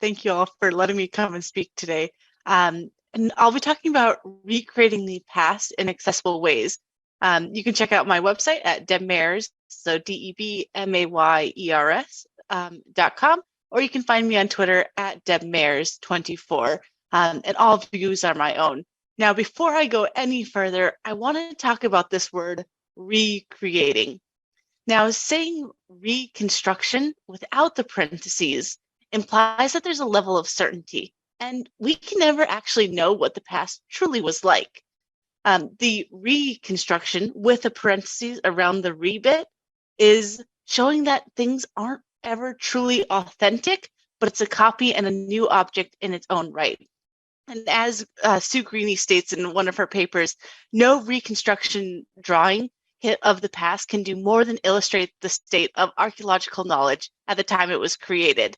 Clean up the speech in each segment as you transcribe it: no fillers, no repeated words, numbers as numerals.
Thank you all for letting me come and speak today. And I'll be talking about recreating the past in accessible ways. You can check out my website at Deb Mayers, so DebMayers.com, or you can find me on Twitter at DebMayers24, and all views are my own. Now, before I go any further, I want to talk about this word recreating. Now, saying reconstruction without the parentheses implies that there's a level of certainty, and we can never actually know what the past truly was like. The reconstruction with a parentheses around the re bit is showing that things aren't ever truly authentic, but it's a copy and a new object in its own right. And as Sue Greeny states in one of her papers, no reconstruction drawing of the past can do more than illustrate the state of archaeological knowledge at the time it was created.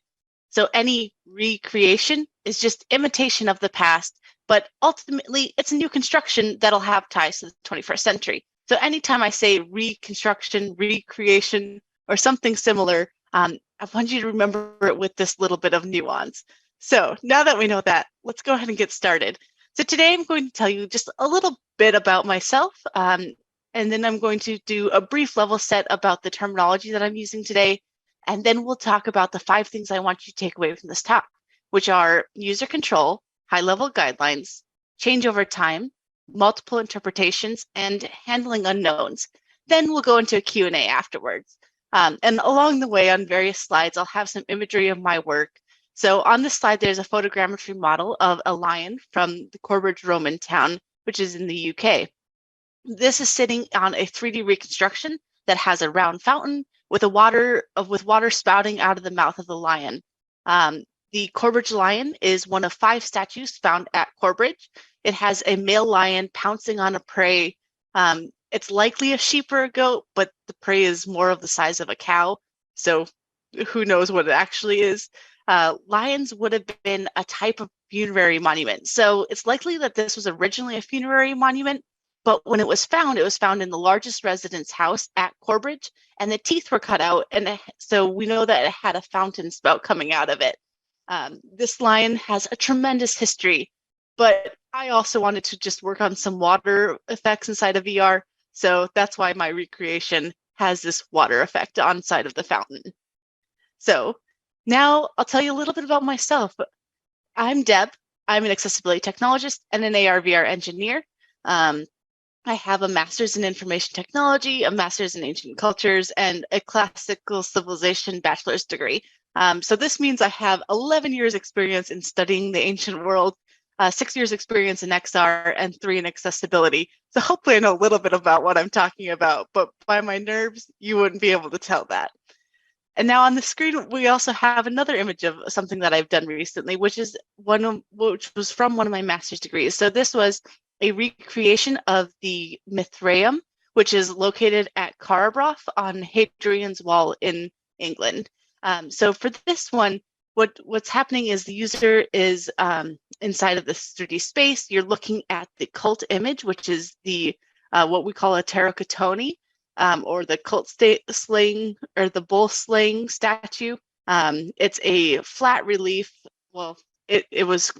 So any recreation is just imitation of the past, but ultimately it's a new construction that'll have ties to the 21st century. So anytime I say reconstruction, recreation, or something similar, I want you to remember it with this little bit of nuance. So now that we know that, let's go ahead and get started. So today I'm going to tell you just a little bit about myself, and then I'm going to do a brief level set about the terminology that I'm using today, and then we'll talk about the 5 things I want you to take away from this talk, which are user control, high-level guidelines, change over time, multiple interpretations, and handling unknowns. Then we'll go into a Q&A afterwards. And along the way on various slides, I'll have some imagery of my work. So on this slide, there's a photogrammetry model of a lion from the Corbridge Roman town, which is in the UK. This is sitting on a 3D reconstruction that has a round fountain with water spouting out of the mouth of the lion. The Corbridge lion is one of 5 statues found at Corbridge. It has a male lion pouncing on a prey. It's likely a sheep or a goat, but the prey is more of the size of a cow, so who knows what it actually is. Lions would have been a type of funerary monument, so it's likely that this was originally a funerary monument, but when it was found in the largest residence house at Corbridge, and the teeth were cut out, and so we know that it had a fountain spout coming out of it. This lion has a tremendous history, but I also wanted to just work on some water effects inside of VR, so that's why my recreation has this water effect on side of the fountain. So now I'll tell you a little bit about myself. I'm Deb. I'm an accessibility technologist and an AR/VR engineer. I have a master's in information technology, a master's in ancient cultures, and a classical civilization bachelor's degree. So this means I have 11 years experience in studying the ancient world, 6 years experience in XR, and 3 in accessibility. So hopefully I know a little bit about what I'm talking about, but by my nerves, you wouldn't be able to tell that. And now on the screen, we also have another image of something that I've done recently, which was from one of my master's degrees. So this was a recreation of the Mithraeum, which is located at Carabroth on Hadrian's Wall in England. So for this one, what's happening is the user is inside of this 3D space. You're looking at the cult image, which is the what we call a terracottone, or the cult slaying or the bull slaying statue. It's a flat relief. Well, it was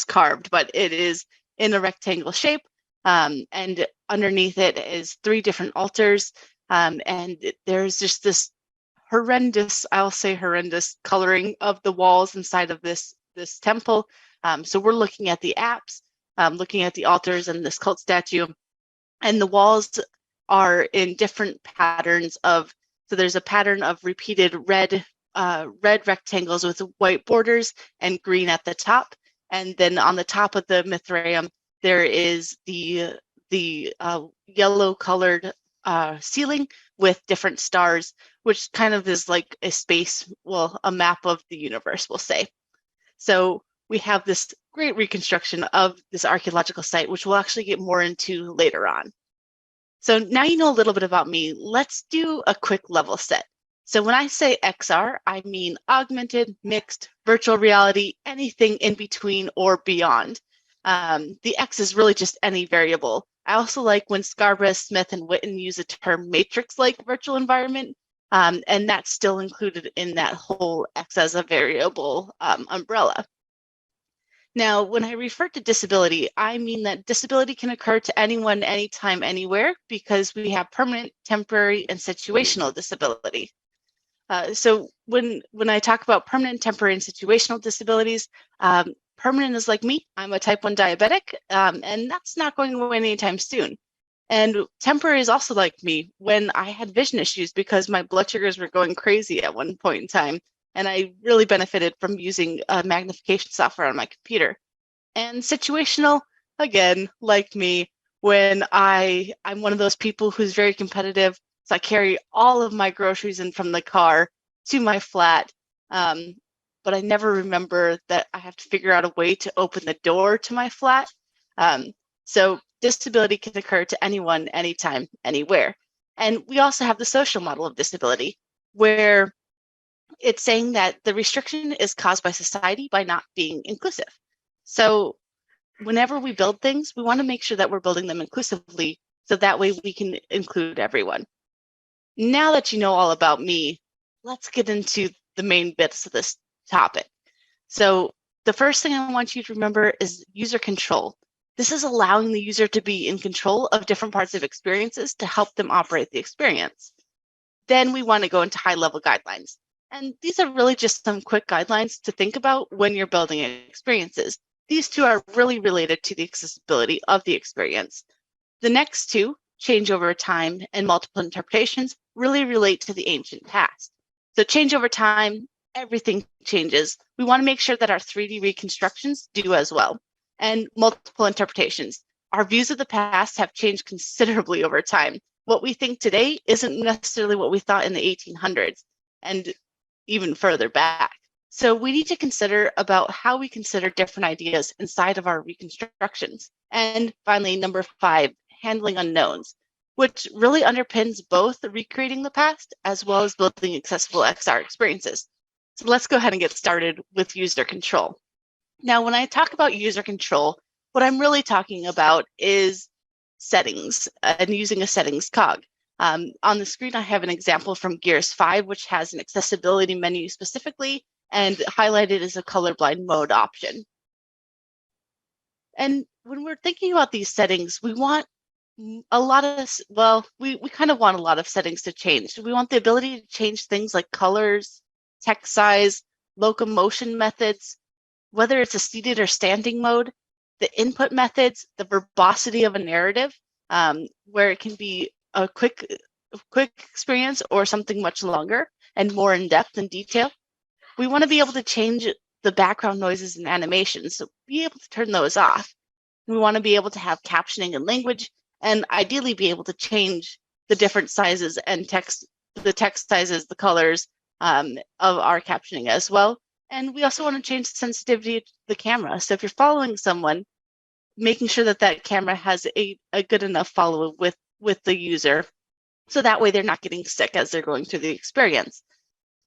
carved, but it is in a rectangle shape, and underneath it is 3 different altars, and there's just this horrendous coloring of the walls inside of this temple. So we're looking at the apse, looking at the altars and this cult statue, and the walls are in different patterns so there's a pattern of repeated red rectangles with white borders and green at the top. And then on the top of the Mithraeum, there is the yellow colored ceiling with different stars, which kind of is like a space, well, a map of the universe, we'll say. So we have this great reconstruction of this archaeological site, which we'll actually get more into later on. So now you know a little bit about me. Let's do a quick level set. So when I say XR, I mean augmented, mixed, virtual reality, anything in between or beyond. The X is really just any variable. I also like when Scarborough, Smith, and Witten use the term matrix-like virtual environment, and that's still included in that whole X as a variable umbrella. Now, when I refer to disability, I mean that disability can occur to anyone, anytime, anywhere, because we have permanent, temporary, and situational disability. So when I talk about permanent, temporary, and situational disabilities, permanent is like me. I'm a type 1 diabetic, and that's not going away anytime soon. And temporary is also like me when I had vision issues because my blood sugars were going crazy at one point in time. And I really benefited from using magnification software on my computer. And situational, again, like me, when I'm one of those people who's very competitive. So I carry all of my groceries in from the car to my flat. But I never remember that I have to figure out a way to open the door to my flat. So disability can occur to anyone, anytime, anywhere. And we also have the social model of disability, where it's saying that the restriction is caused by society by not being inclusive. So whenever we build things, we want to make sure that we're building them inclusively, so that way we can include everyone. Now that you know all about me, let's get into the main bits of this topic. So the first thing I want you to remember is user control. This is allowing the user to be in control of different parts of experiences to help them operate the experience. Then we want to go into high-level guidelines. And these are really just some quick guidelines to think about when you're building experiences. These two are really related to the accessibility of the experience. The next two, change over time and multiple interpretations, really relate to the ancient past. So change over time, everything changes. We want to make sure that our 3D reconstructions do as well. And multiple interpretations. Our views of the past have changed considerably over time. What we think today isn't necessarily what we thought in the 1800s and even further back. So we need to consider about how we consider different ideas inside of our reconstructions. And finally, number 5, handling unknowns, which really underpins both recreating the past as well as building accessible XR experiences. So let's go ahead and get started with user control. Now, when I talk about user control, what I'm really talking about is settings and using a settings cog. On the screen, I have an example from Gears 5, which has an accessibility menu specifically, and highlighted as a colorblind mode option. And when we're thinking about these settings, we want a lot of, well, we kind of want a lot of settings to change. We want the ability to change things like colors, text size, locomotion methods, whether it's a seated or standing mode, the input methods, the verbosity of a narrative, where it can be a quick experience or something much longer and more in depth and detail. We want to be able to change the background noises and animations, so be able to turn those off. We want to be able to have captioning and language, and ideally be able to change the different sizes and the text sizes, the colors of our captioning as well. And we also want to change the sensitivity of the camera. So if you're following someone, making sure that that camera has a good enough follow with the user, so that way they're not getting sick as they're going through the experience.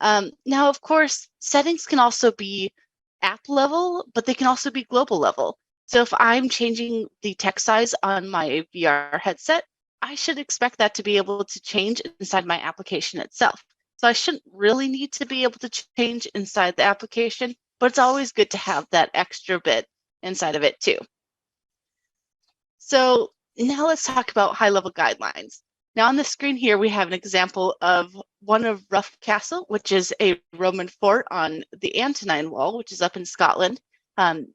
Now, of course, settings can also be app level, but they can also be global level. So if I'm changing the text size on my VR headset, I should expect that to be able to change inside my application itself. So I shouldn't really need to be able to change inside the application, but it's always good to have that extra bit inside of it too. So now let's talk about high-level guidelines. Now on the screen here, we have an example of one of Rough Castle, which is a Roman fort on the Antonine Wall, which is up in Scotland.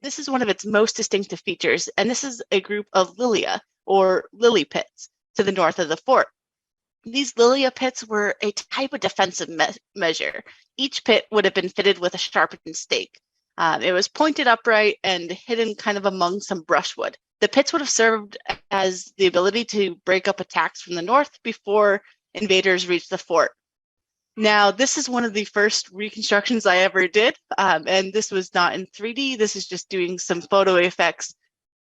This is one of its most distinctive features, and this is a group of lilia, or lily pits, to the north of the fort. These lilia pits were a type of defensive measure. Each pit would have been fitted with a sharpened stake. It was pointed upright and hidden kind of among some brushwood. The pits would have served as the ability to break up attacks from the north before invaders reached the fort. Now, this is one of the first reconstructions I ever did, and this was not in 3D. This is just doing some photo effects.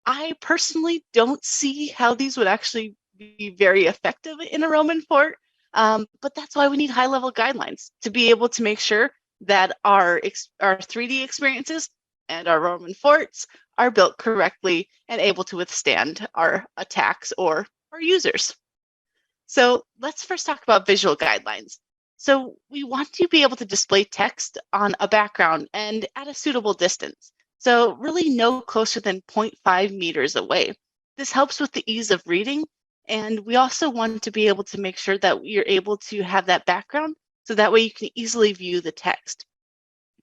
I personally don't see how these would actually be very effective in a Roman fort, but that's why we need high-level guidelines to be able to make sure that our 3D experiences and our Roman forts are built correctly and able to withstand our attacks or our users. So let's first talk about visual guidelines. So we want to be able to display text on a background and at a suitable distance. So really no closer than 0.5 meters away. This helps with the ease of reading. And we also want to be able to make sure that you're able to have that background so that way you can easily view the text.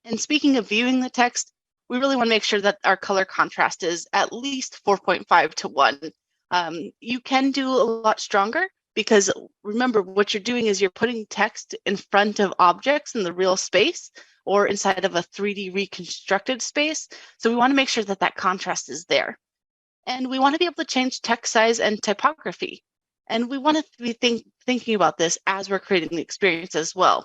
And speaking of viewing the text, we really want to make sure that our color contrast is at least 4.5 to 1. You can do a lot stronger because remember what you're doing is you're putting text in front of objects in the real space or inside of a 3D reconstructed space. So we want to make sure that that contrast is there. And we want to be able to change text size and typography. And we want to be thinking about this as we're creating the experience as well.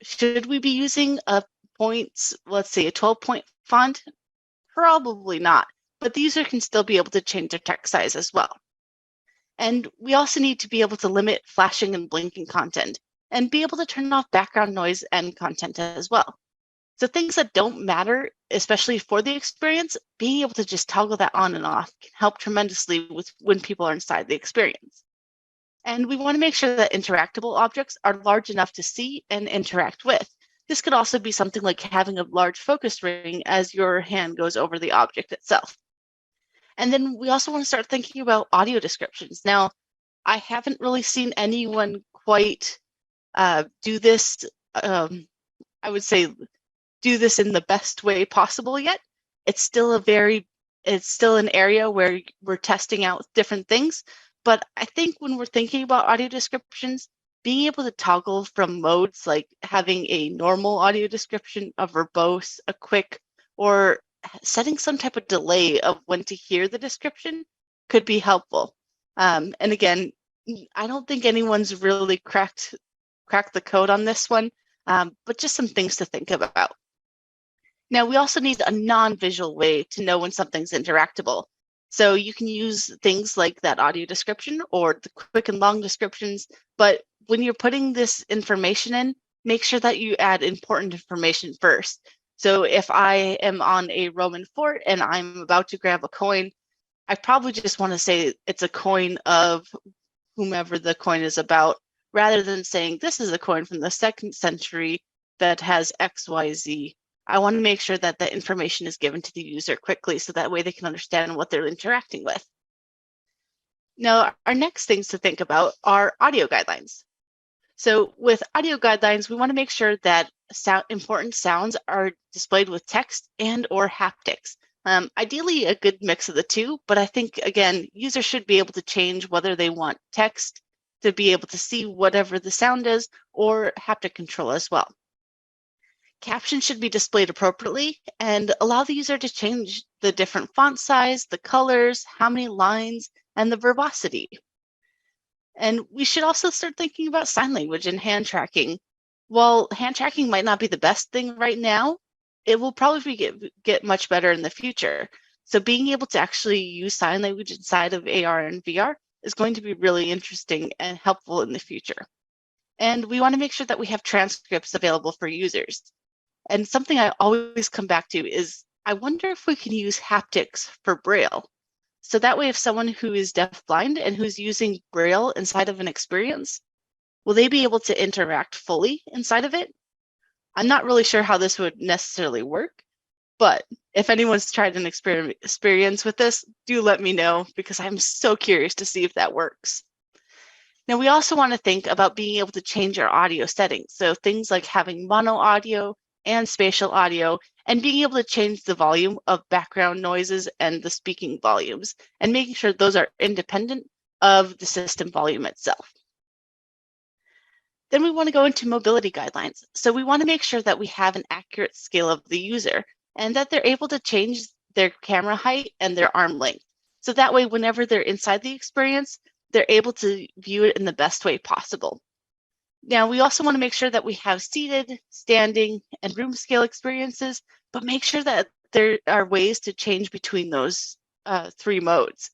Should we be using a let's say a 12-point font? Probably not, but the user can still be able to change their text size as well. And we also need to be able to limit flashing and blinking content and be able to turn off background noise and content as well. So things that don't matter, especially for the experience, being able to just toggle that on and off can help tremendously with when people are inside the experience. And we want to make sure that interactable objects are large enough to see and interact with. This could also be something like having a large focus ring as your hand goes over the object itself. And then we also want to start thinking about audio descriptions. Now, I haven't really seen anyone quite do this, I would say, do this in the best way possible yet. It's still an area where we're testing out different things. But I think when we're thinking about audio descriptions, being able to toggle from modes like having a normal audio description, a verbose, a quick, or setting some type of delay of when to hear the description could be helpful. And again, I don't think anyone's really cracked the code on this one, but just some things to think about. Now, we also need a non-visual way to know when something's interactable. So you can use things like that audio description or the quick and long descriptions, but when you're putting this information in, make sure that you add important information first. So if I am on a Roman fort and I'm about to grab a coin, I probably just want to say it's a coin of whomever the coin is about, rather than saying this is a coin from the 2nd century that has XYZ. I want to make sure that the information is given to the user quickly so that way they can understand what they're interacting with. Now, our next things to think about are audio guidelines. So with audio guidelines, we want to make sure that important sounds are displayed with text and or haptics. Ideally, a good mix of the two, but I think, again, users should be able to change whether they want text to be able to see whatever the sound is or haptic control as well. Captions should be displayed appropriately and allow the user to change the different font size, the colors, how many lines, and the verbosity. And we should also start thinking about sign language and hand tracking. While hand tracking might not be the best thing right now, it will probably get much better in the future. So being able to actually use sign language inside of AR and VR is going to be really interesting and helpful in the future. And we want to make sure that we have transcripts available for users. And something I always come back to is, I wonder if we can use haptics for Braille. So that way, if someone who is deafblind and who's using Braille inside of an experience, will they be able to interact fully inside of it? I'm not really sure how this would necessarily work, but if anyone's tried an experience with this, do let me know because I'm so curious to see if that works. Now, we also want to think about being able to change our audio settings. So things like having mono audio and spatial audio, and being able to change the volume of background noises and the speaking volumes, and making sure those are independent of the system volume itself. Then we want to go into mobility guidelines. So we want to make sure that we have an accurate scale of the user and that they're able to change their camera height and their arm length. So that way, whenever they're inside the experience, they're able to view it in the best way possible. Now, we also want to make sure that we have seated, standing, and room scale experiences, but make sure that there are ways to change between those 3 modes.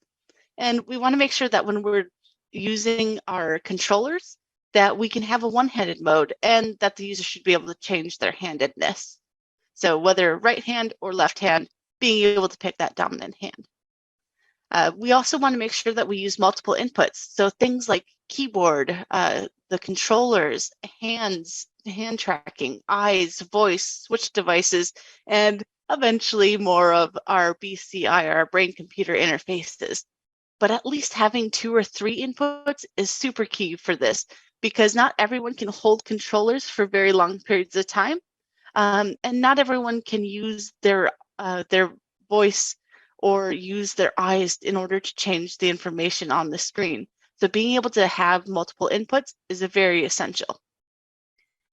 And we want to make sure that when we're using our controllers, that we can have a one-handed mode and that the user should be able to change their handedness. So whether right hand or left hand, being able to pick that dominant hand. We also want to make sure that we use multiple inputs. So things like keyboard, the controllers, hands, hand tracking, eyes, voice, switch devices, and eventually more of our BCI, our brain computer interfaces. But at least having 2 or 3 inputs is super key for this, because not everyone can hold controllers for very long periods of time. And not everyone can use their voice or use their eyes in order to change the information on the screen. So being able to have multiple inputs is a very essential.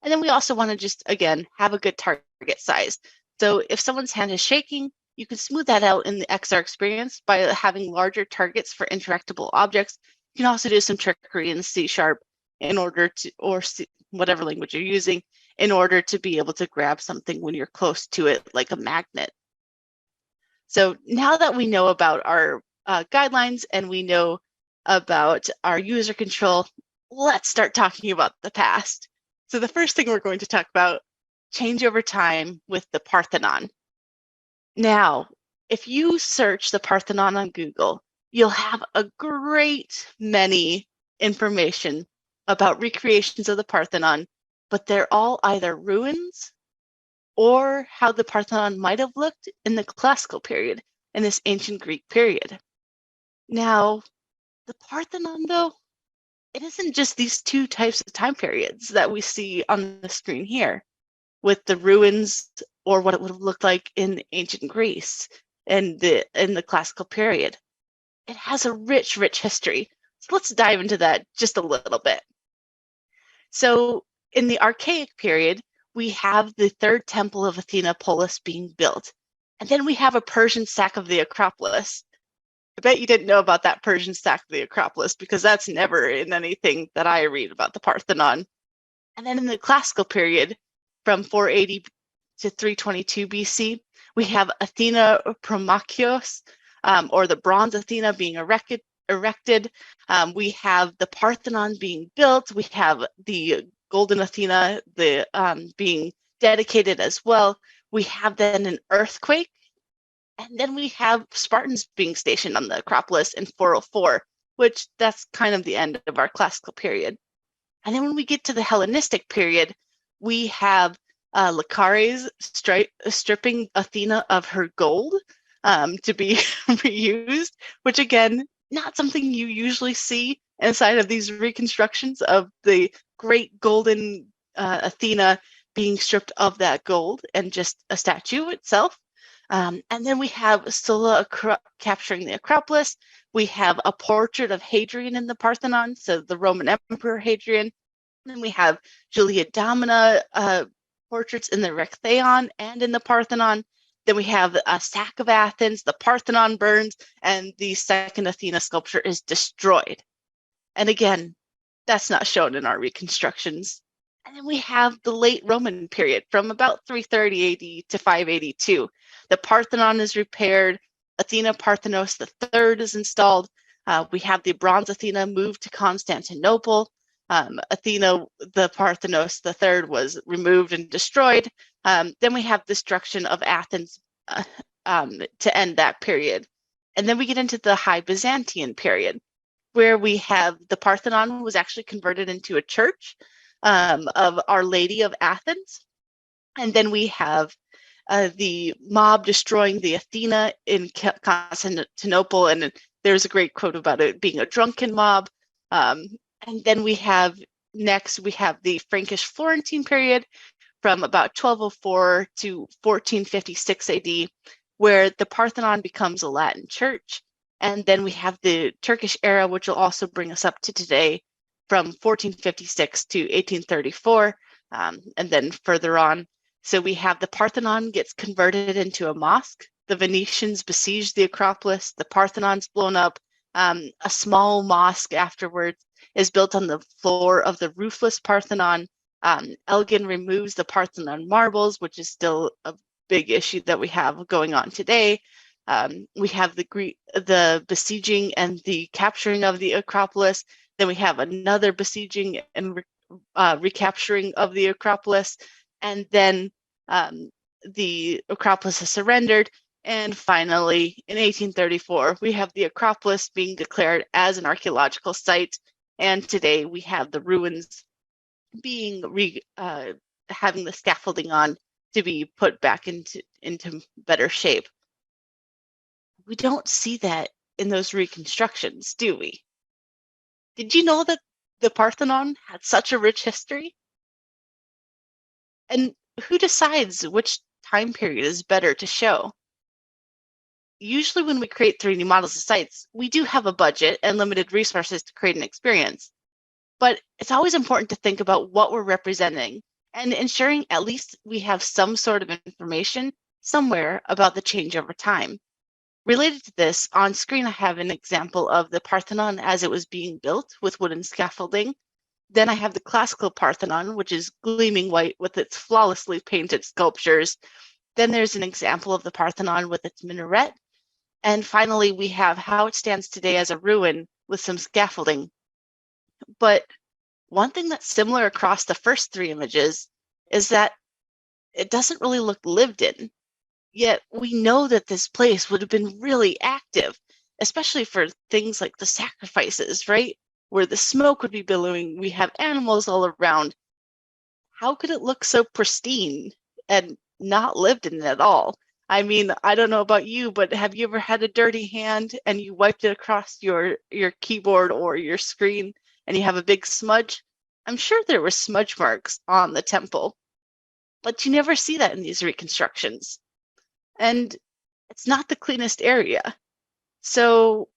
And then we also want to just, again, have a good target size. So if someone's hand is shaking, you can smooth that out in the XR experience by having larger targets for interactable objects. You can also do some trickery in C# in order to, or C, whatever language you're using, in order to be able to grab something when you're close to it, like a magnet. So now that we know about our guidelines and we know about our user control, let's start talking about the past. So the first thing we're going to talk about, change over time with the Parthenon. Now, if you search the Parthenon on Google, you'll have a great many information about recreations of the Parthenon, but they're all either ruins or how the Parthenon might have looked in the classical period, in this ancient Greek period. Now, the Parthenon, though, it isn't just these 2 types of time periods that we see on the screen here, with the ruins or what it would have looked like in ancient Greece and in the classical period. It has a rich, rich history. So let's dive into that just a little bit. So in the archaic period, we have the 3rd temple of Athena Polis being built. And then we have a Persian sack of the Acropolis. I bet you didn't know about that Persian sack of the Acropolis, because that's never in anything that I read about the Parthenon. And then in the classical period, from 480 to 322 BC, we have Athena Promachios, or the bronze Athena being erected. We have the Parthenon being built. We have the golden Athena being dedicated as well. We have then an earthquake, and then we have Spartans being stationed on the Acropolis in 404, which that's kind of the end of our classical period. And then when we get to the Hellenistic period, we have Lachares stripping Athena of her gold to be reused, which again, not something you usually see inside of these reconstructions of the great golden Athena being stripped of that gold and just a statue itself. And then we have Sulla capturing the Acropolis. We have a portrait of Hadrian in the Parthenon, so the Roman Emperor Hadrian. And then we have Julia Domina portraits in the Rectheon and in the Parthenon. Then we have a sack of Athens, the Parthenon burns, and the second Athena sculpture is destroyed. And again, that's not shown in our reconstructions. And then we have the late Roman period from about 330 AD to 582. The Parthenon is repaired. Athena Parthenos III is installed. We have the bronze Athena moved to Constantinople. Athena, the Parthenos III, was removed and destroyed. Then we have destruction of Athens to end that period. And then we get into the High Byzantine period, where we have the Parthenon was actually converted into a church of Our Lady of Athens. And then we have the mob destroying the Athena in Constantinople. And there's a great quote about it being a drunken mob. And then we have the Frankish Florentine period from about 1204 to 1456 AD, where the Parthenon becomes a Latin church. And then we have the Turkish era, which will also bring us up to today, from 1456 to 1834, and then further on. So we have the Parthenon gets converted into a mosque. The Venetians besiege the Acropolis. The Parthenon's blown up. A small mosque afterwards is built on the floor of the roofless Parthenon. Elgin removes the Parthenon marbles, which is still a big issue that we have going on today. We have the besieging and the capturing of the Acropolis. Then we have another besieging and recapturing of the Acropolis. And then the Acropolis is surrendered. And finally, in 1834, we have the Acropolis being declared as an archaeological site. And today we have the ruins being having the scaffolding on to be put back into better shape. We don't see that in those reconstructions, do we? Did you know that the Parthenon had such a rich history? And who decides which time period is better to show? Usually when we create 3D models of sites, we do have a budget and limited resources to create an experience. But it's always important to think about what we're representing and ensuring at least we have some sort of information somewhere about the change over time. Related to this, on screen I have an example of the Parthenon as it was being built with wooden scaffolding. Then I have the classical Parthenon, which is gleaming white with its flawlessly painted sculptures. Then there's an example of the Parthenon with its minaret. And finally, we have how it stands today as a ruin with some scaffolding. But one thing that's similar across the first 3 images is that it doesn't really look lived in. Yet we know that this place would have been really active, especially for things like the sacrifices, right? Where the smoke would be billowing, we have animals all around. How could it look so pristine and not lived in at all? I mean, I don't know about you, but have you ever had a dirty hand and you wiped it across your keyboard or your screen and you have a big smudge? I'm sure there were smudge marks on the temple, but you never see that in these reconstructions. And it's not the cleanest area. So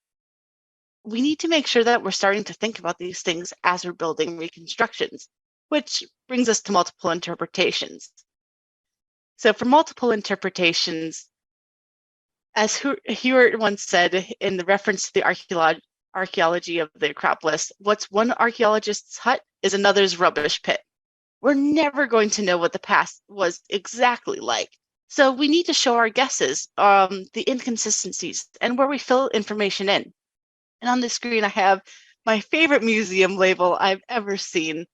we need to make sure that we're starting to think about these things as we're building reconstructions, which brings us to multiple interpretations. So for multiple interpretations, as Hurwit once said in the reference to the archaeology of the Acropolis, what's one archaeologist's hut is another's rubbish pit. We're never going to know what the past was exactly like. So we need to show our guesses, the inconsistencies, and where we fill information in. And on the screen, I have my favorite museum label I've ever seen,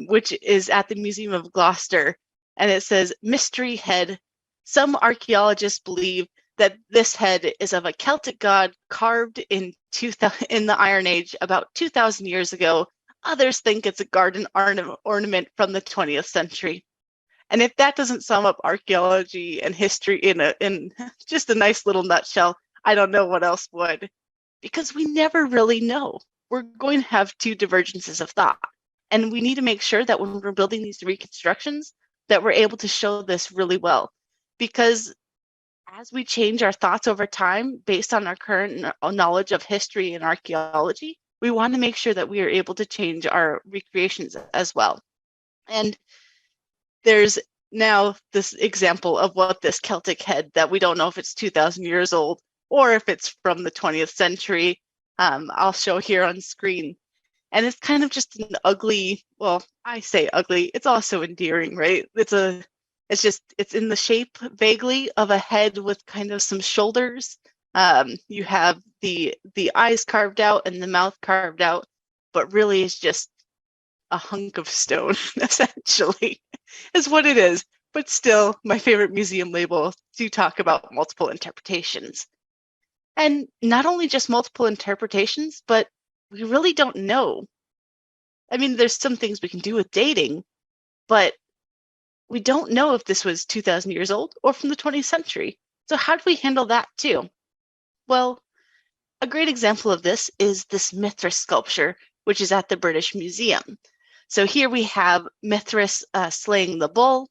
which is at the Museum of Gloucester. And it says, Mystery Head. Some archaeologists believe that this head is of a Celtic god carved in the Iron Age about 2,000 years ago. Others think it's a garden ornament from the 20th century. And if that doesn't sum up archaeology and history in just a nice little nutshell, I don't know what else would. Because we never really know. We're going to have 2 divergences of thought. And we need to make sure that when we're building these reconstructions, that we're able to show this really well. Because as we change our thoughts over time, based on our current knowledge of history and archaeology, we want to make sure that we are able to change our recreations as well. And there's now this example of what this Celtic head that we don't know if it's 2,000 years old or if it's from the 20th century, I'll show here on screen. And it's kind of just an ugly, well, I say ugly, it's also endearing, right? It's in the shape vaguely of a head with kind of some shoulders. You have the eyes carved out and the mouth carved out, but really it's just a hunk of stone, essentially, is what it is. But still, my favorite museum label to talk about multiple interpretations. And not only just multiple interpretations, but we really don't know. I mean, there's some things we can do with dating, but we don't know if this was 2,000 years old or from the 20th century. So how do we handle that too? Well, a great example of this is this Mithras sculpture, which is at the British Museum. So here we have Mithras slaying the bull.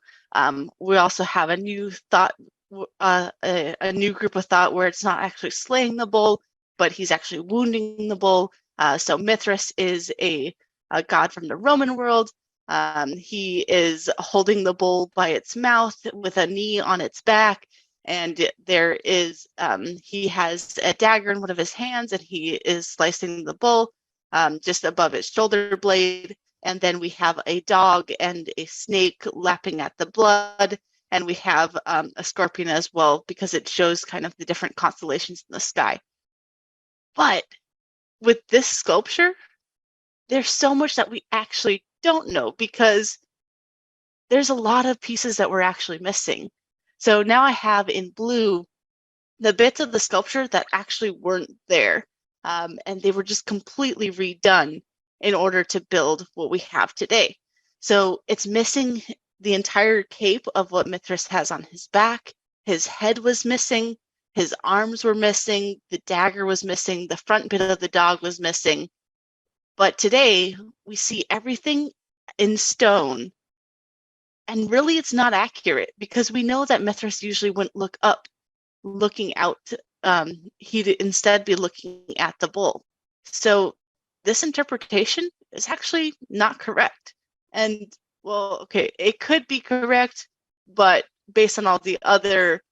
We also have a new thought, a new group of thought where it's not actually slaying the bull, but he's actually wounding the bull. So Mithras is a god from the Roman world. He is holding the bull by its mouth with a knee on its back. And there is, he has a dagger in one of his hands and he is slicing the bull just above its shoulder blade. And then we have a dog and a snake lapping at the blood. And we have a scorpion as well, because it shows kind of the different constellations in the sky. But with this sculpture, there's so much that we actually don't know, because there's a lot of pieces that we're actually missing. So now I have in blue the bits of the sculpture that actually weren't there, and they were just completely redone in order to build what we have today. So it's missing the entire cape of what Mithras has on his back. His head was missing. His arms were missing. The dagger was missing. The front bit of the dog was missing. But today we see everything in stone. And really, it's not accurate because we know that Mithras usually wouldn't look up, looking out. He'd instead be looking at the bull. So this interpretation is actually not correct. And well, okay, it could be correct, but based on all the other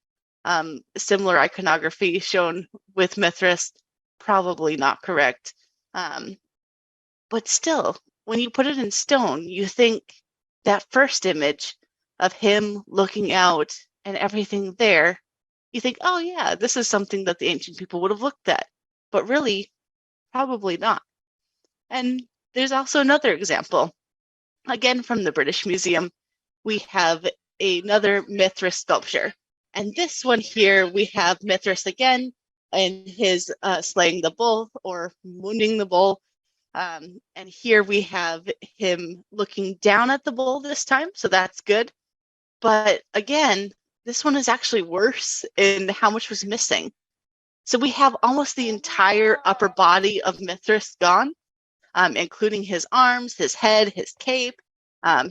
similar iconography shown with Mithras, probably not correct. But still, when you put it in stone, you think that first image of him looking out and everything there, you think, oh yeah, this is something that the ancient people would have looked at. But really, probably not. And there's also another example. Again, from the British Museum, we have another Mithras sculpture. And this one here, we have Mithras again in his slaying the bull or wounding the bull. And here we have him looking down at the bull this time, so that's good. But again, this one is actually worse in how much was missing. So we have almost the entire upper body of Mithras gone, including his arms, his head, his cape,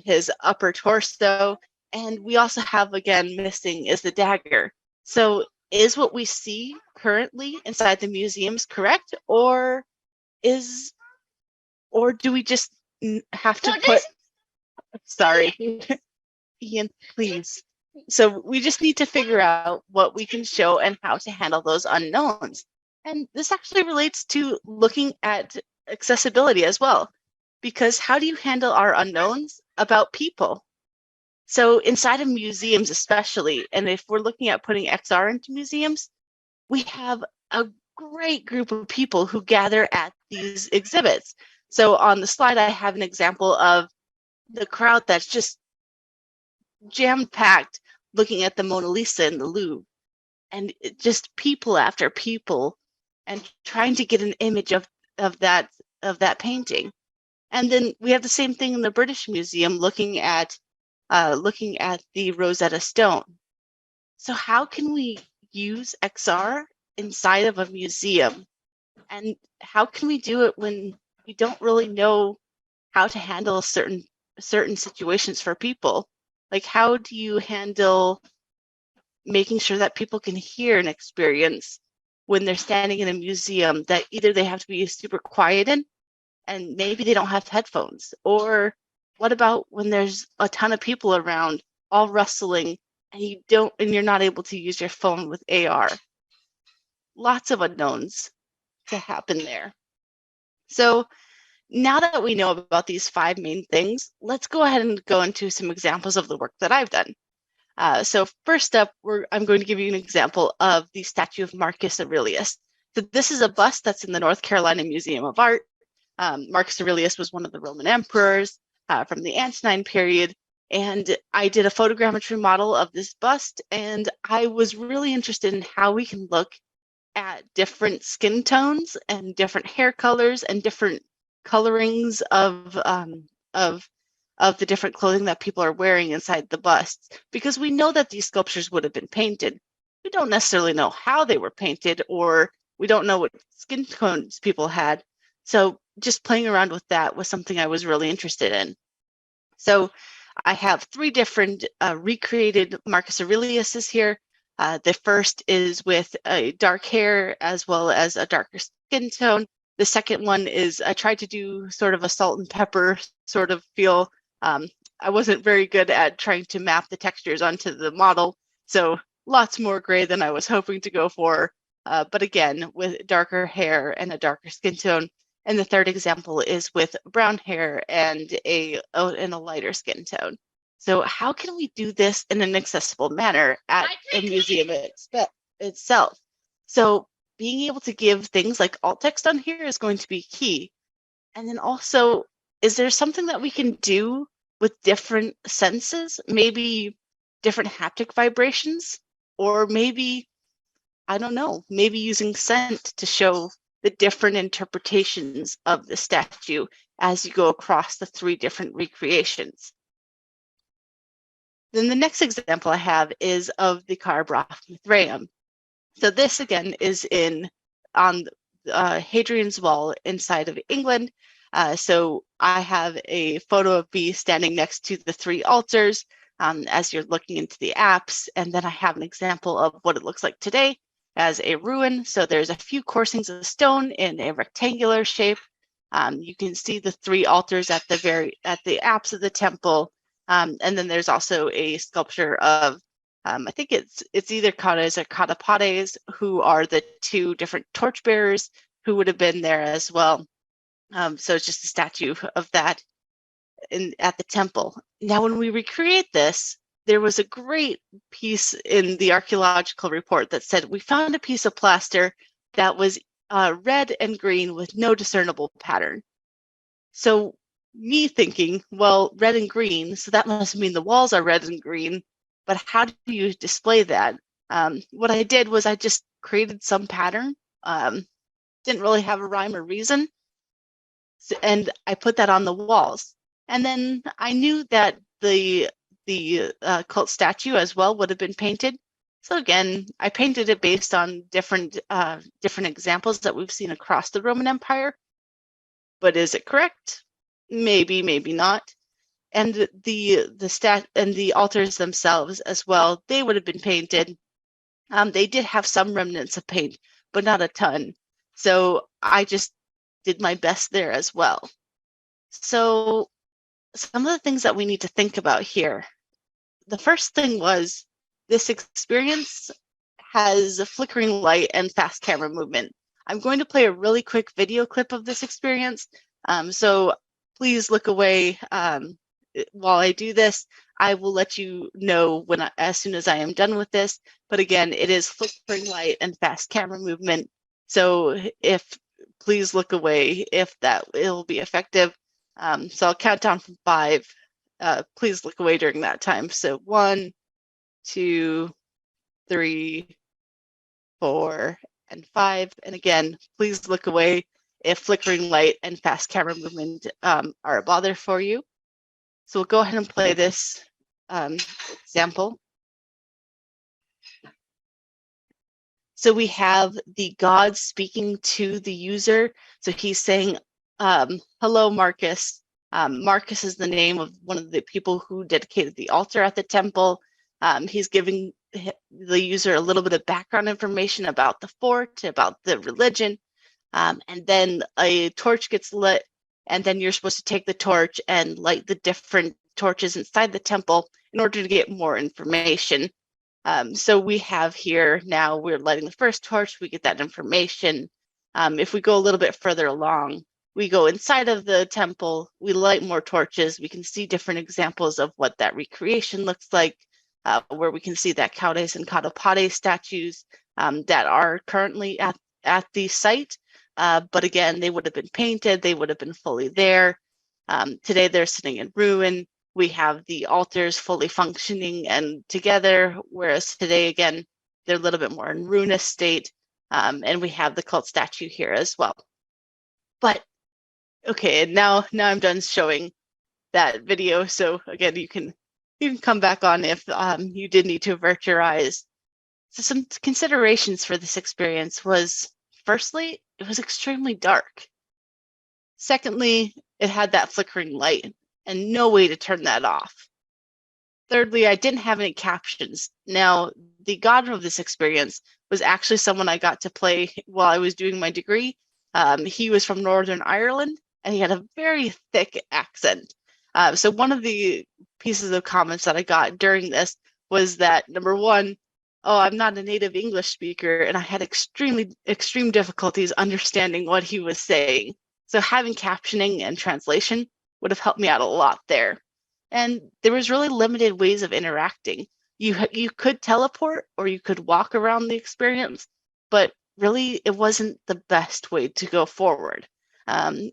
his upper torso. And we also have, again, missing is the dagger. So is what we see currently inside the museums correct? Or do we just have to put, sorry, Ian, please. So we just need to figure out what we can show and how to handle those unknowns. And this actually relates to looking at accessibility as well, because how do you handle our unknowns about people? So inside of museums especially, and if we're looking at putting XR into museums, we have a great group of people who gather at these exhibits. So on the slide, I have an example of the crowd that's just jam-packed looking at the Mona Lisa in the Louvre, and just people after people, and trying to get an image of that painting. And then we have the same thing in the British Museum, looking at the Rosetta Stone. So how can we use XR inside of a museum, and how can we do it when we don't really know how to handle certain situations for people? Like, how do you handle making sure that people can hear an experience when they're standing in a museum that either they have to be super quiet in, and maybe they don't have headphones? Or what about when there's a ton of people around all rustling and you're not able to use your phone with AR? Lots of unknowns to happen there. So now that we know about these 5 main things, let's go ahead and go into some examples of the work that I've done. So first up, I'm going to give you an example of the statue of Marcus Aurelius. So this is a bust that's in the North Carolina Museum of Art. Marcus Aurelius was one of the Roman emperors from the Antonine period. And I did a photogrammetry model of this bust, and I was really interested in how we can look at different skin tones and different hair colors and different colorings of the different clothing that people are wearing inside the busts, because we know that these sculptures would have been painted. We don't necessarily know how they were painted, or we don't know what skin tones people had. So just playing around with that was something I was really interested in. So I have 3 different recreated Marcus Aureliuses here. The first is with a dark hair as well as a darker skin tone. The second one is I tried to do sort of a salt and pepper sort of feel. I wasn't very good at trying to map the textures onto the model, so lots more gray than I was hoping to go for, but again, with darker hair and a darker skin tone. And the third example is with brown hair and a lighter skin tone. So how can we do this in an accessible manner at a museum itself? So being able to give things like alt text on here is going to be key. And then also, is there something that we can do with different senses? Maybe different haptic vibrations, or maybe, I don't know, maybe using scent to show the different interpretations of the statue as you go across the 3 different recreations. Then the next example I have is of the Carabrach Mithraeum. So this again is on Hadrian's Wall inside of England. So I have a photo of me standing next to the 3 altars as you're looking into the apps. And then I have an example of what it looks like today as a ruin. So there's a few coursings of stone in a rectangular shape. You can see the 3 altars at the apse of the temple. And then there's also a sculpture of I think it's either Cades or Catapades, who are the 2 different torchbearers who would have been there as well. So it's just a statue of that at the temple. Now, when we recreate this, there was a great piece in the archaeological report that said we found a piece of plaster that was red and green with no discernible pattern. So me thinking, well, red and green, so that must mean the walls are red and green. But how do you display that? What I did was I just created some pattern. Didn't really have a rhyme or reason. And I put that on the walls. And then I knew that the cult statue as well would have been painted. So again, I painted it based on different examples that we've seen across the Roman Empire. But is it correct? Maybe, maybe not. And the altars themselves as well, they would have been painted. They did have some remnants of paint, but not a ton. So I just did my best there as well. So some of the things that we need to think about here. The first thing was this experience has a flickering light and fast camera movement. I'm going to play a really quick video clip of this experience. So please look away while I do this. I will let you know as soon as I am done with this. But again, it is flickering light and fast camera movement. So please look away if it'll be effective. So I'll count down from 5. Please look away during that time. So 1, 2, 3, 4, and 5. And again, please look away if flickering light and fast camera movement are a bother for you. So we'll go ahead and play this example. So we have the god speaking to the user. So he's saying, hello, Marcus. Marcus is the name of one of the people who dedicated the altar at the temple. He's giving the user a little bit of background information about the fort, about the religion. And then a torch gets lit, and then you're supposed to take the torch and light the different torches inside the temple in order to get more information. So we have here now, we're lighting the first torch, we get that information. If we go a little bit further along, we go inside of the temple, we light more torches, we can see different examples of what that recreation looks like, where we can see that Caudes and Catapades statues that are currently at the site. But again, they would have been painted, they would have been fully there. Today they're sitting in ruin. We have the altars fully functioning and together, whereas today, again, they're a little bit more in ruinous state. And we have the cult statue here as well. But okay, now I'm done showing that video. So again, you can come back on if you did need to avert your eyes. So some considerations for this experience was, firstly, it was extremely dark. Secondly, it had that flickering light and no way to turn that off. Thirdly, I didn't have any captions. Now, the god of this experience was actually someone I got to play while I was doing my degree. He was from Northern Ireland, and he had a very thick accent. So one of the pieces of comments that I got during this was that, number one, oh, I'm not a native English speaker, and I had extreme difficulties understanding what he was saying. So having captioning and translation would have helped me out a lot there. And there was really limited ways of interacting. You could teleport or you could walk around the experience, but really it wasn't the best way to go forward.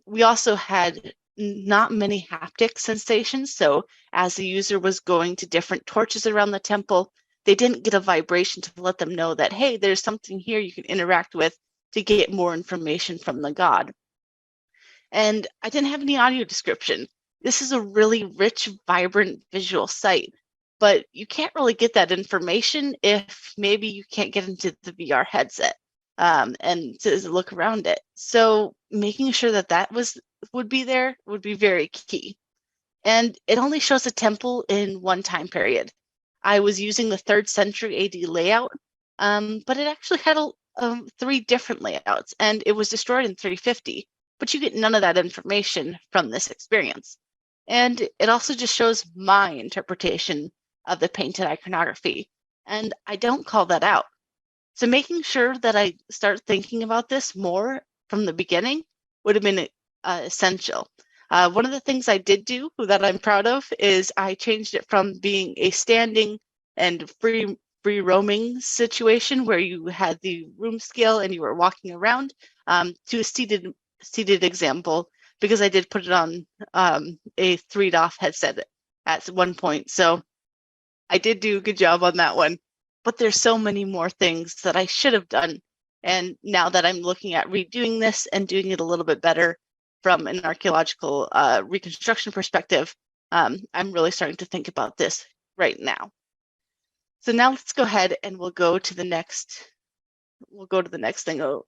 We also had not many haptic sensations. So as the user was going to different torches around the temple, they didn't get a vibration to let them know that, hey, there's something here you can interact with to get more information from the god. And I didn't have any audio description. This is a really rich, vibrant visual site, but you can't really get that information if maybe you can't get into the VR headset and to look around it. So making sure that that would be there would be very key. And it only shows a temple in one time period. I was using the 3rd century AD layout, but it actually had 3 different layouts, and it was destroyed in 350. But you get none of that information from this experience. And it also just shows my interpretation of the painted iconography, and I don't call that out. So making sure that I start thinking about this more from the beginning would have been essential. One of the things I did do that I'm proud of is I changed it from being a standing and free roaming situation where you had the room scale and you were walking around to a seated example, because I did put it on a 3DOF headset at one point. So I did do a good job on that one, but there's so many more things that I should have done. And now that I'm looking at redoing this and doing it a little bit better from an archaeological reconstruction perspective, I'm really starting to think about this right now. So now let's go ahead and we'll go to the next thing.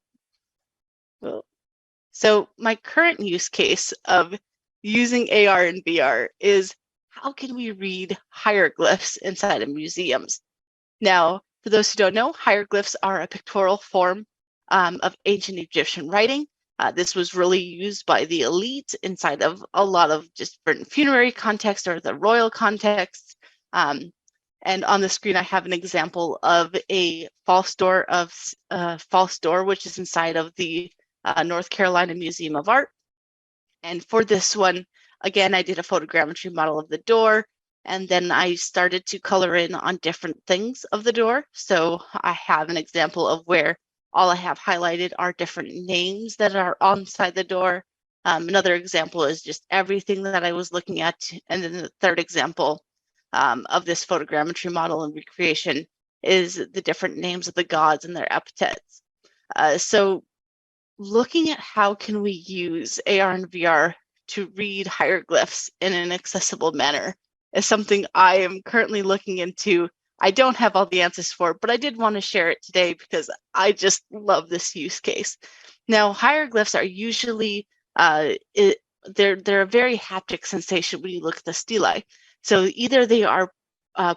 So my current use case of using AR and VR is, how can we read hieroglyphs inside of museums? Now, for those who don't know, hieroglyphs are a pictorial form of ancient Egyptian writing. This was really used by the elite inside of a lot of just different funerary contexts or the royal context. And on the screen, I have an example of a false door, which is inside of the North Carolina Museum of Art. And for this one, again, I did a photogrammetry model of the door, and then I started to color in on different things of the door. So I have an example of where all I have highlighted are different names that are inside the door. Another example is just everything that I was looking at. And then the third example of this photogrammetry model and recreation is the different names of the gods and their epithets. So looking at how can we use AR and VR to read hieroglyphs in an accessible manner is something I am currently looking into. I don't have all the answers for it, but I did want to share it today because I just love this use case. Now, hieroglyphs are usually, they're a very haptic sensation when you look at the stelae. So either they are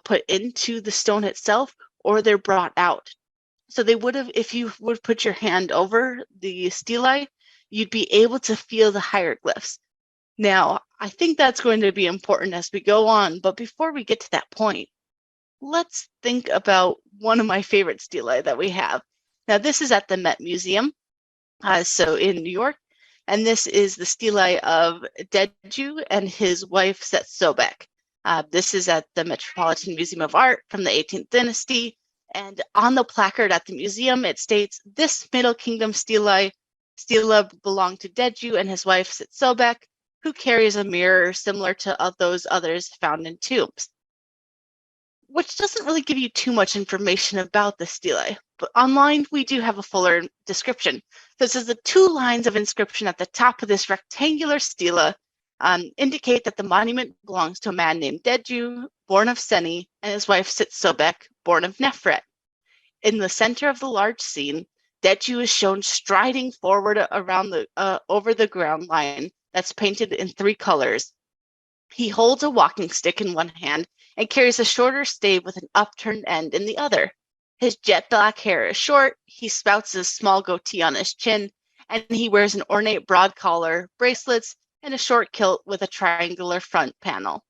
put into the stone itself or they're brought out. So they would have, if you would put your hand over the stelae, you'd be able to feel the hieroglyphs. Now, I think that's going to be important as we go on, but before we get to that point, let's think about one of my favorite stelae that we have. Now, this is at the Met Museum, so in New York, and this is the stelae of Deju and his wife Setsobek. This is at the Metropolitan Museum of Art from the 18th dynasty. And on the placard at the museum, it states, "This Middle Kingdom stela belonged to Deju and his wife Setsobek, who carries a mirror similar to those others found in tombs." Which doesn't really give you too much information about the stelae, but online we do have a fuller description. So it says the 2 lines of inscription at the top of this rectangular stela indicate that the monument belongs to a man named Deju, born of Seni, and his wife Setsobek, born of Nefret. In the center of the large scene, Deju is shown striding forward around over the ground line that's painted in 3 colors. He holds a walking stick in one hand and carries a shorter stave with an upturned end in the other. His jet black hair is short, he spouts a small goatee on his chin, and he wears an ornate broad collar, bracelets, and a short kilt with a triangular front panel.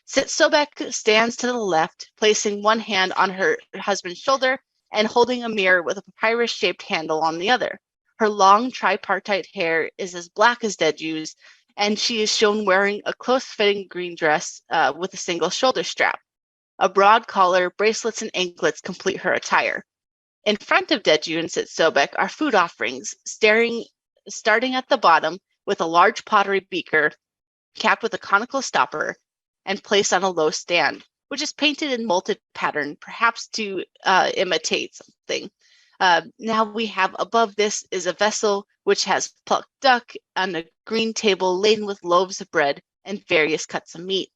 Setsobek stands to the left, placing one hand on her husband's shoulder and holding a mirror with a papyrus-shaped handle on the other. Her long tripartite hair is as black as Deju's, and she is shown wearing a close-fitting green dress with a single shoulder strap. A broad collar, bracelets, and anklets complete her attire. In front of Deju and Setsobek are food offerings, starting at the bottom with a large pottery beaker capped with a conical stopper and placed on a low stand, which is painted in molted pattern, perhaps to imitate something. Now we have above this is a vessel which has plucked duck on a green table laden with loaves of bread and various cuts of meat.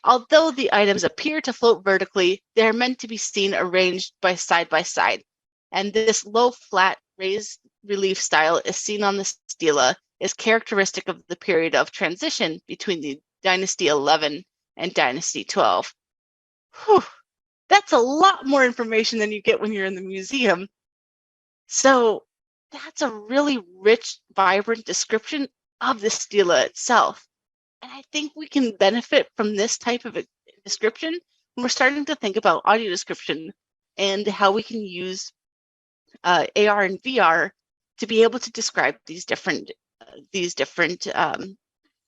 Although the items appear to float vertically, they are meant to be seen arranged by side. And this low, flat, raised relief style is seen on the stela is characteristic of the period of transition between the Dynasty 11 and Dynasty 12. Whew, that's a lot more information than you get when you're in the museum. So that's a really rich, vibrant description of the stela itself. And I think we can benefit from this type of a description when we're starting to think about audio description and how we can use AR and VR to be able to describe these different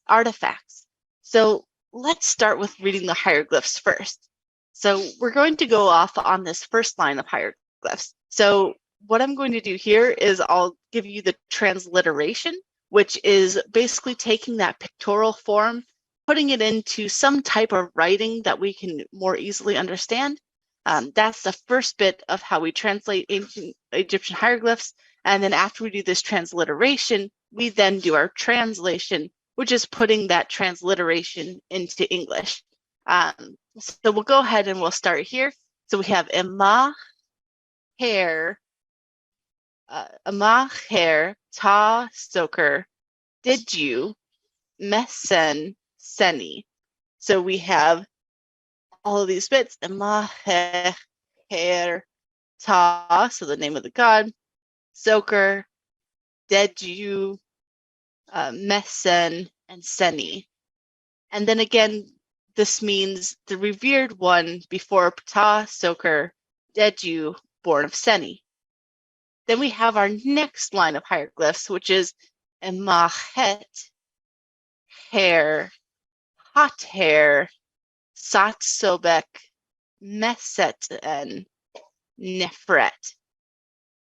artifacts. So let's start with reading the hieroglyphs first. So we're going to go off on this first line of hieroglyphs. So what I'm going to do here is I'll give you the transliteration, which is basically taking that pictorial form, putting it into some type of writing that we can more easily understand. That's the first bit of how we translate ancient Egyptian hieroglyphs. And then after we do this transliteration, we then do our translation, which is putting that transliteration into English. So we'll go ahead and we'll start here. So we have Emma, hair, ta, soker, did you, mesen, seni. So we have all of these bits, Emma, hair, ta, so the name of the god, soker, did you, mesen, and seni. And then again, this means the revered one before Ptah, Soker, Deju, born of Seni. Then we have our next line of hieroglyphs, which is Emahet, hair, hot hair, Sat Sobek, Meset, and Nefret.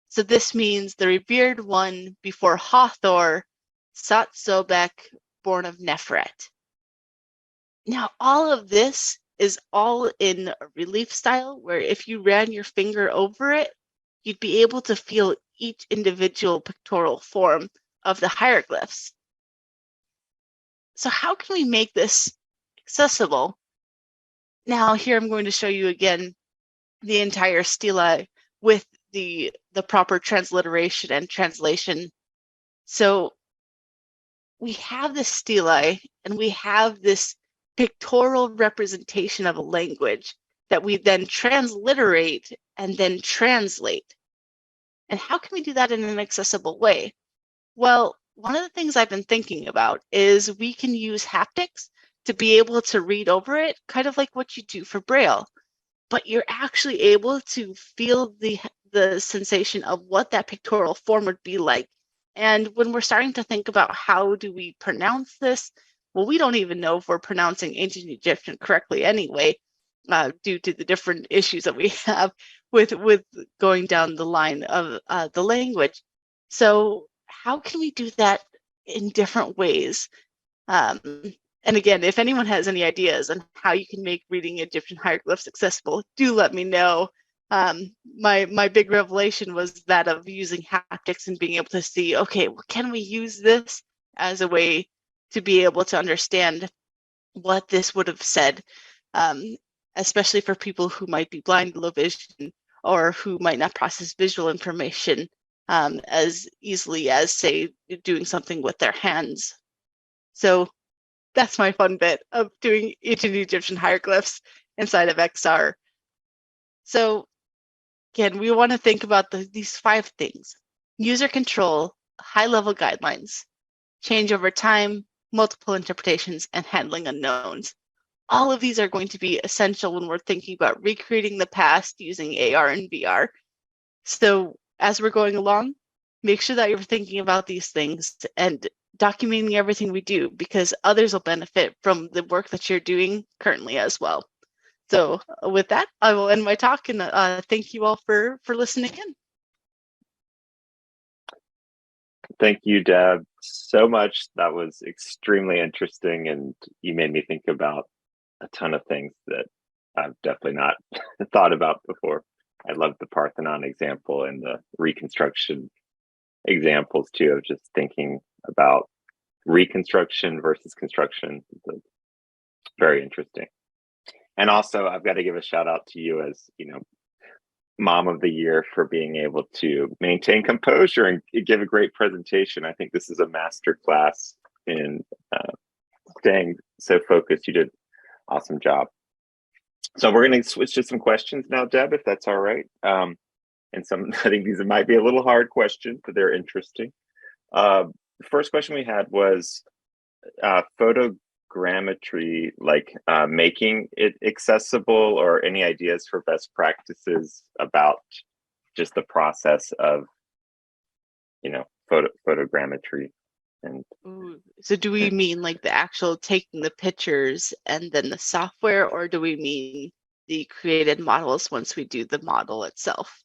So this means the revered one before Hathor, Sat Sobek, born of Nefret. Now, all of this is all in a relief style where if you ran your finger over it, you'd be able to feel each individual pictorial form of the hieroglyphs. So how can we make this accessible? Now, here I'm going to show you again the entire stela with the proper transliteration and translation. So we have the stela and we have this pictorial representation of a language that we then transliterate and then translate. And how can we do that in an accessible way? Well, one of the things I've been thinking about is we can use haptics to be able to read over it, kind of like what you do for Braille, but you're actually able to feel the sensation of what that pictorial form would be like. And when we're starting to think about how do we pronounce this, well, we don't even know if we're pronouncing ancient Egyptian correctly anyway, due to the different issues that we have with going down the line of the language. So how can we do that in different ways? And again, if anyone has any ideas on how you can make reading Egyptian hieroglyphs accessible, do let me know. My big revelation was that of using haptics and being able to see, okay, well, can we use this as a way to be able to understand what this would have said, especially for people who might be blind, low vision, or who might not process visual information as easily as, say, doing something with their hands. So that's my fun bit of doing ancient Egyptian hieroglyphs inside of XR. So again, we want to think about these 5 things: user control, high-level guidelines, change over time, multiple interpretations, and handling unknowns. All of these are going to be essential when we're thinking about recreating the past using AR and VR. So as we're going along, make sure that you're thinking about these things and documenting everything we do, because others will benefit from the work that you're doing currently as well. So with that, I will end my talk, and thank you all for listening in. Thank you, Deb, so much. That was extremely interesting, and you made me think about a ton of things that I've definitely not thought about before. I love the Parthenon example and the reconstruction examples too, of just thinking about reconstruction versus construction. It's very interesting. And also, I've got to give a shout out to you as, Mom of the Year, for being able to maintain composure and give a great presentation. I think this is a master class in staying so focused. You did an awesome job. So we're going to switch to some questions now, Deb, if that's all right. And I think these might be a little hard questions, but they're interesting. The first question we had was photogrammetry, like making it accessible, or any ideas for best practices about just the process of, photogrammetry. And so do we mean like the actual taking the pictures and then the software, or do we mean the created models once we do the model itself?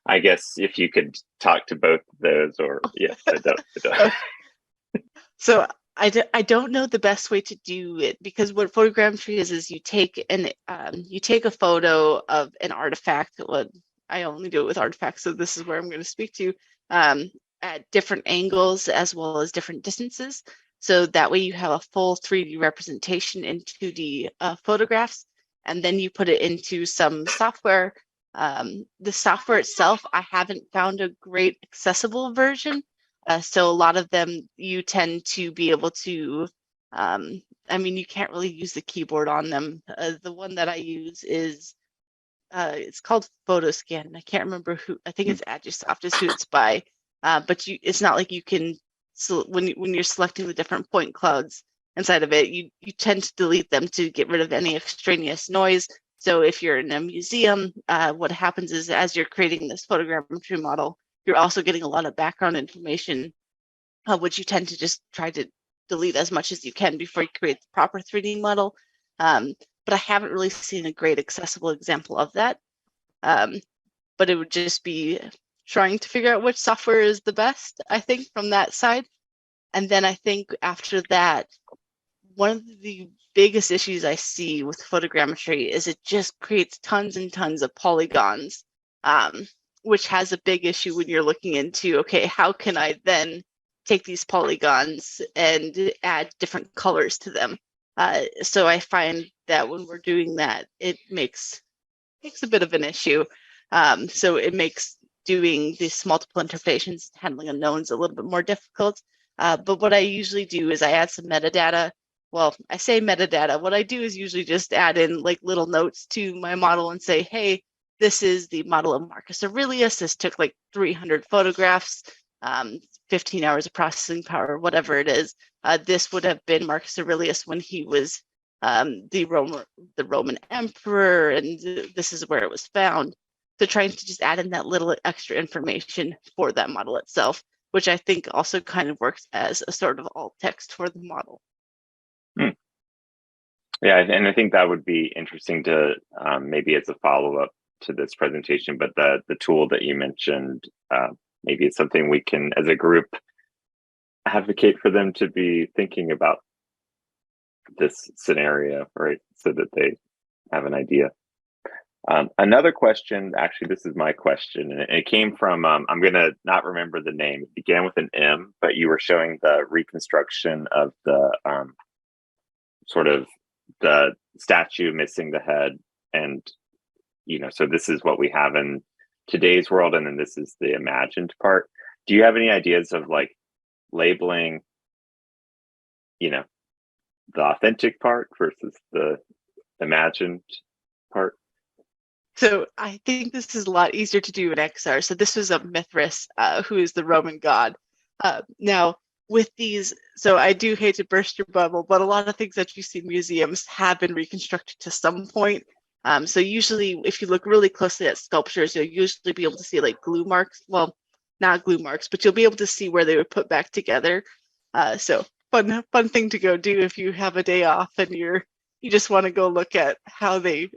I guess if you could talk to both of those, or yes, I don't. So I don't know the best way to do it, because what photogrammetry is you take a photo of an artifact. Well, I only do it with artifacts, so this is where I'm going to speak to, at different angles as well as different distances. So that way you have a full 3D representation in 2D photographs, and then you put it into some software. The software itself, I haven't found a great accessible version. So a lot of them you tend to be able to, you can't really use the keyboard on them. The one that I use is, it's called PhotoScan. I can't remember who, I think it's Agisoft is who it's by. But it's not like you can, so when you're selecting the different point clouds inside of it, you tend to delete them to get rid of any extraneous noise. So if you're in a museum, what happens is, as you're creating this photogrammetry model, you're also getting a lot of background information, which you tend to just try to delete as much as you can before you create the proper 3D model. But I haven't really seen a great accessible example of that. But it would just be trying to figure out which software is the best, I think, from that side. And then I think after that, one of the biggest issues I see with photogrammetry is it just creates tons and tons of polygons, which has a big issue when you're looking into, okay, how can I then take these polygons and add different colors to them? So I find that when we're doing that, it makes a bit of an issue. So it makes doing these multiple interpretations, handling unknowns, a little bit more difficult. But what I usually do is I add some metadata. Well, I say metadata. What I do is usually just add in like little notes to my model and say, hey, this is the model of Marcus Aurelius. This took like 300 photographs, 15 hours of processing power, whatever it is. This would have been Marcus Aurelius when he was the Roman emperor, and this is where it was found. So trying to just add in that little extra information for that model itself, which I think also kind of works as a sort of alt text for the model. Yeah, and I think that would be interesting to maybe as a follow-up to this presentation, but the tool that you mentioned, maybe it's something we can, as a group, advocate for them to be thinking about this scenario, right? So that they have an idea. Another question, actually, this is my question, and it came from, I'm going to not remember the name. It began with an M, but you were showing the reconstruction of the sort of the statue missing the head. And, so this is what we have in today's world, and then this is the imagined part. Do you have any ideas of like labeling, the authentic part versus the imagined part? So I think this is a lot easier to do in XR. So this was a Mithras, who is the Roman god. Now, with these, so I do hate to burst your bubble, but a lot of things that you see in museums have been reconstructed to some point. So usually, if you look really closely at sculptures, you'll usually be able to see like glue marks. Well, not glue marks, but you'll be able to see where they were put back together. So fun thing to go do if you have a day off and you just want to go look at how they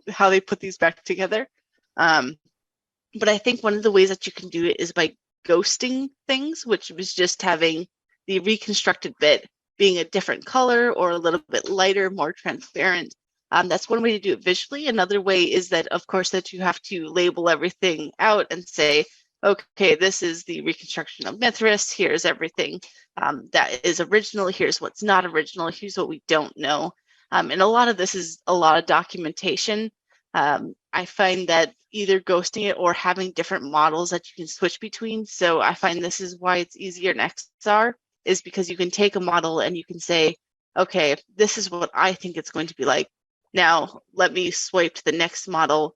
put these back together. But I think one of the ways that you can do it is by ghosting things, which was just having the reconstructed bit being a different color or a little bit lighter, more transparent. That's one way to do it visually. Another way is that, of course, that you have to label everything out and say, okay, this is the reconstruction of Mithras. Here's everything that is original. Here's what's not original. Here's what we don't know. And a lot of this is a lot of documentation. I find that either ghosting it or having different models that you can switch between. So I find this is why it's easier in XR, is because you can take a model and you can say, okay, this is what I think it's going to be like. Now let me swipe to the next model,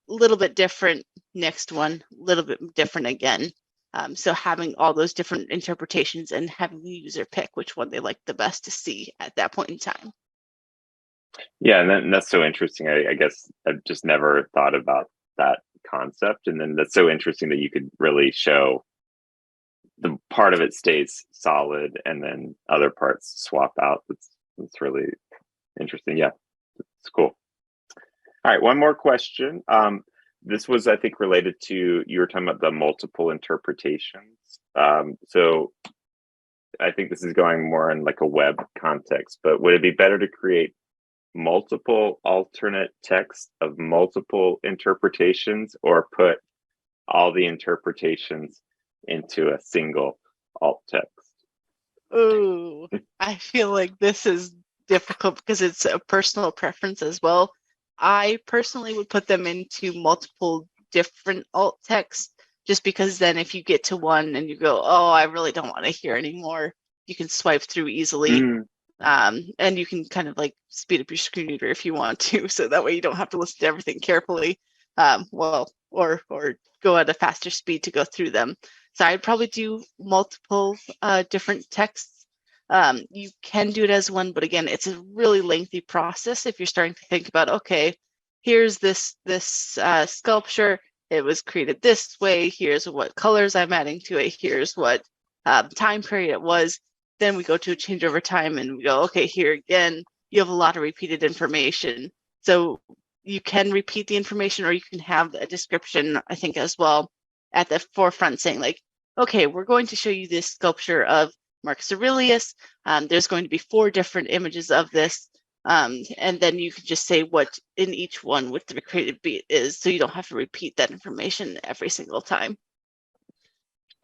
a little bit different, next one, a little bit different again. So having all those different interpretations and having the user pick which one they like the best to see at that point in time. Yeah, and that's so interesting. I guess I've just never thought about that concept. And then that's so interesting that you could really show the part of it stays solid and then other parts swap out. That's really interesting. Yeah, it's cool. All right, one more question. This was, I think, related to, you were talking about the multiple interpretations. So I think this is going more in like a web context, but would it be better to create multiple alternate text of multiple interpretations, or put all the interpretations into a single alt text? Oh, I feel like this is difficult because it's a personal preference as well. I personally would put them into multiple different alt texts, just because then if you get to one and you go, oh, I really don't want to hear anymore, you can swipe through easily. And you can kind of like speed up your screen reader if you want to, so that way you don't have to listen to everything carefully. Or go at a faster speed to go through them. So I'd probably do multiple different texts. You can do it as one, but again, it's a really lengthy process if you're starting to think about, okay, here's this sculpture. It was created this way. Here's what colors I'm adding to it. Here's what time period it was. Then we go to a change over time and we go, okay, here again, you have a lot of repeated information. So you can repeat the information, or you can have a description, I think, as well at the forefront saying like, okay, we're going to show you this sculpture of Marcus Aurelius. There's going to be 4 different images of this. And then you can just say what in each one what the created beat is, so you don't have to repeat that information every single time.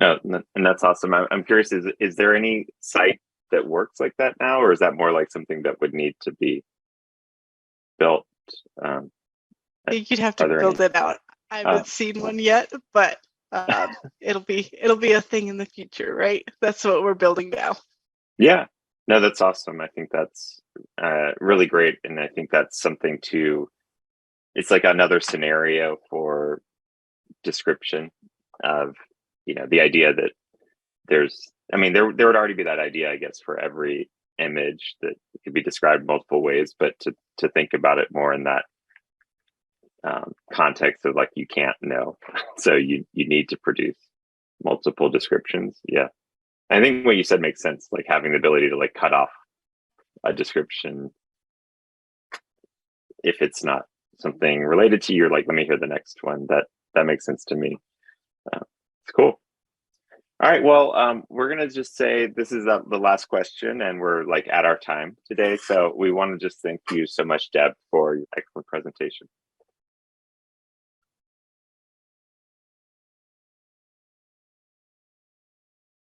No, and that's awesome. I'm curious, is there any site that works like that now, or is that more like something that would need to be built? I think you'd have to build it out. I haven't seen one yet, but it'll be a thing in the future, right? That's what we're building now. Yeah, no, that's awesome. I think that's really great, and I think that's something to. It's like another scenario for description of, the idea that there's, I mean, there would already be that idea, I guess, for every image that it could be described multiple ways, but to think about it more in that context of like, you can't know, so you need to produce multiple descriptions. Yeah, I think what you said makes sense, like having the ability to like cut off a description if it's not something related to you. You're like, let me hear the next one. That makes sense to me. It's cool. All right, well, we're gonna just say this is the last question, and we're like at our time today. So we want to just thank you so much, Deb, for your excellent presentation.